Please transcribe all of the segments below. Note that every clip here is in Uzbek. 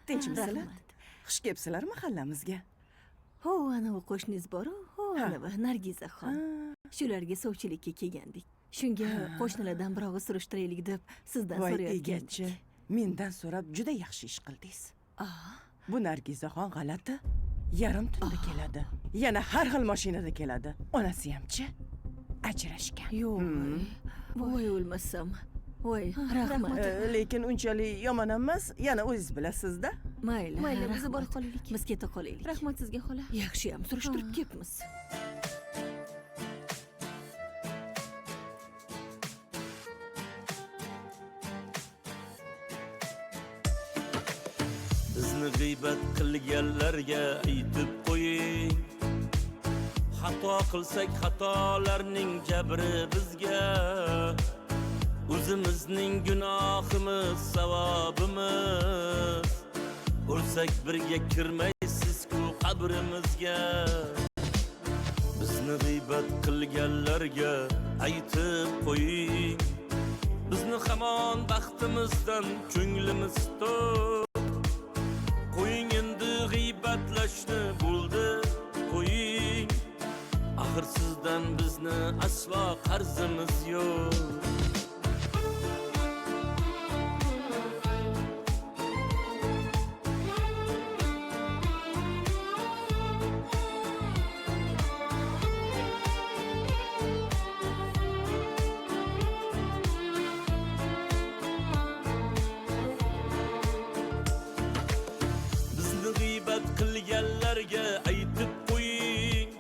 Tinchmisizlar? Rahmat. Xush kelibsizlar mahallamizga. Ho, anavi qo'shniz bor-ku, ho, anavi Nargizaxon. Shularga sovchilikka kelgandik. Shunga qo'shnilardan birog'i surishtiraylik deb sizdan Voy so'rayotgandik. egachi, mendan so'rab juda yaxshi ish qildingiz. Bu Nargizaxon g'alati. Yarim tunda keladi. Yana har xil mashinada keladi. Onasi hamchi ajrashgan. Yo'q. Voy o'lmasam. Voy, rahmat. Lekin unchalik yomon emas, yana o'zingiz bilasiz-da. Mayli, biz borib qolaylik. Biz keta qolaylik. Rahmat sizga xola. Yaxshi ham surishtirib kelibmiz. Bizni g'iybat qilganlarga aytib qo'ying. Xato qilsak xatolarning jabri bizga. O'zimizning gunohimiz savobimiz. O'lsak birga kirmaysiz-ku qabrimizga. Bizni g'iybat qilganlarga aytib qo'ying. Bizni hamon baxtimizdan ko'nglimiz to'q. Qo'ying endi g'iybatlashni bo'ldi, qo'ying. Axir sizdan bizni aslo qarzimiz yo'q. Qilganlarga aytib qo'ying.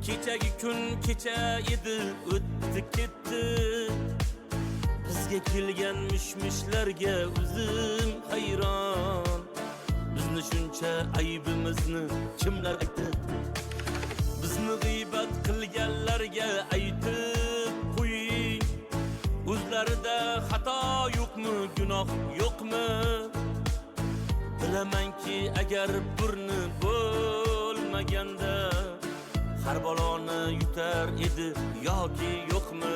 Kechagi kun kecha edi, o'tdi ketdi. Bizga kelgan mishmishlarga o'zim hayron. Bizni shuncha aybimizni kimlar aytdi? Bizni g'iybat qilganlarga aytib qo'ying. O'zlarida xato yo'qmi, gunoh yo'qmi? Bilamanki agar burni bo'lmaganda har baloni yutar edi yoki yo'qmi?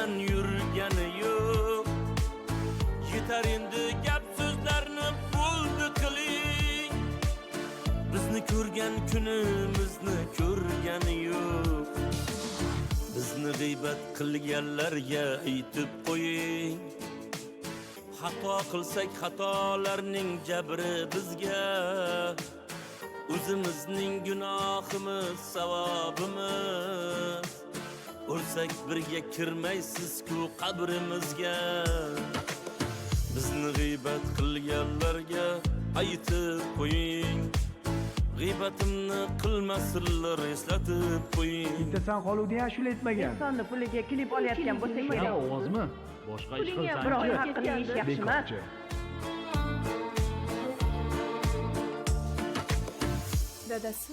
Yurgani yo'q. Yetar endi gap so'zlarni bo'ldi qiling. Bizni ko'rgan kunimizni ko'rgani yo'q. Bizni g'iybat qilganlarga aytib qo'ying. Xato qilsak xatolarning jabri bizga. O'zimizning gunohimiz savobimiz. O'lsak birga kirmaysiz-ku qabrimizga. Bizni g'iybat qilganlarga aytib qo'ying. G'iybatimni qilmasinlar, eslatib qo'ying. Bittasan qoluvdi ashula aytmagan. Insonni puliga klip olayotgan bo'lsa kerak. Ovozmi? Boshqa ish qilsan. Birov haqqini yeyish yaxshimi? Dadasi,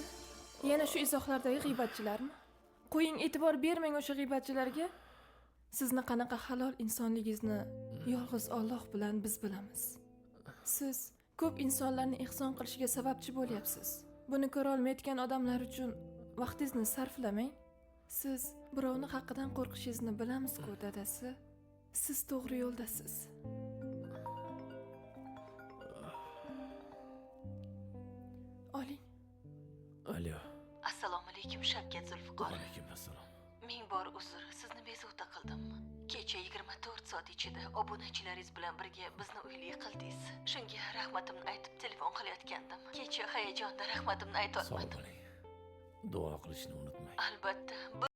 yana shu izohlardagi g'iybatchilarmi? Qo'ying, e'tibor bermang o'sha g'iybatchilarga. Sizni qanaqa halol insonligingizni yolg'iz Alloh bilan biz bilamiz. Siz ko'p insonlarni ehson qilishiga sababchi bo'lyapsiz. Buni ko'ra olmayotgan odamlar uchun vaqtingizni sarflamang. Siz birovni haqqidan qo'rqishingizni bilamiz-ku, dadasi. Siz to'g'ri yo'ldasiz. Oling. Alo. Assalomu alaykum Shavkat Zulfiqor. Alaykum assalom. Ming bor uzr, sizni bezovta qildimmi? Kecha 24 soat ichida obunachilaringiz bilan birga bizni uyli qildingiz. Shunga rahmatimni aytib telefon qilayotgandim. Kecha hayajonda rahmatimni ayta olmadim. Duo qilishni unutmang. Albatta.